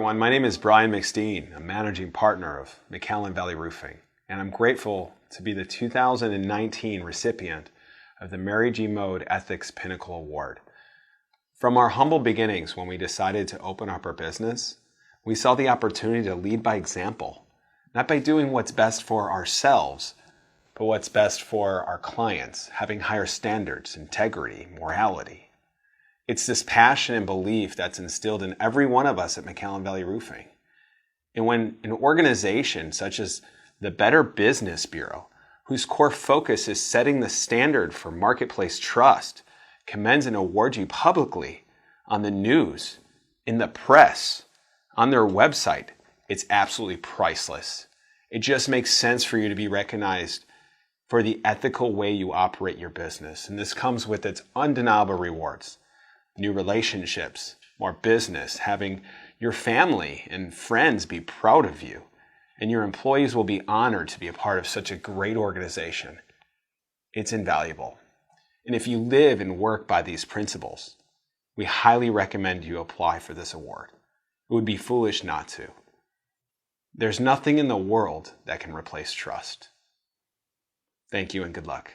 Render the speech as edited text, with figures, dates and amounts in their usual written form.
everyone. My name is Brian McSteen, a managing partner of McAllen Valley Roofing, and I'm grateful to be the 2019 recipient of the Mary G. Moad Ethics Pinnacle Award. From our humble beginnings when we decided to open up our business, we saw the opportunity to lead by example, not by doing what's best for ourselves, but what's best for our clients, having higher standards, integrity, morality. It's this passion and belief that's instilled in every one of us at McAllen Valley Roofing. And when an organization such as the Better Business Bureau, whose core focus is setting the standard for marketplace trust, commends and awards you publicly on the news, in the press, on their website, it's absolutely priceless. It just makes sense for you to be recognized for the ethical way you operate your business. And this comes with its undeniable rewards. New relationships, more business, having your family and friends be proud of you, and your employees will be honored to be a part of such a great organization. It's invaluable. And if you live and work by these principles, we highly recommend you apply for this award. It would be foolish not to. There's nothing in the world that can replace trust. Thank you and good luck.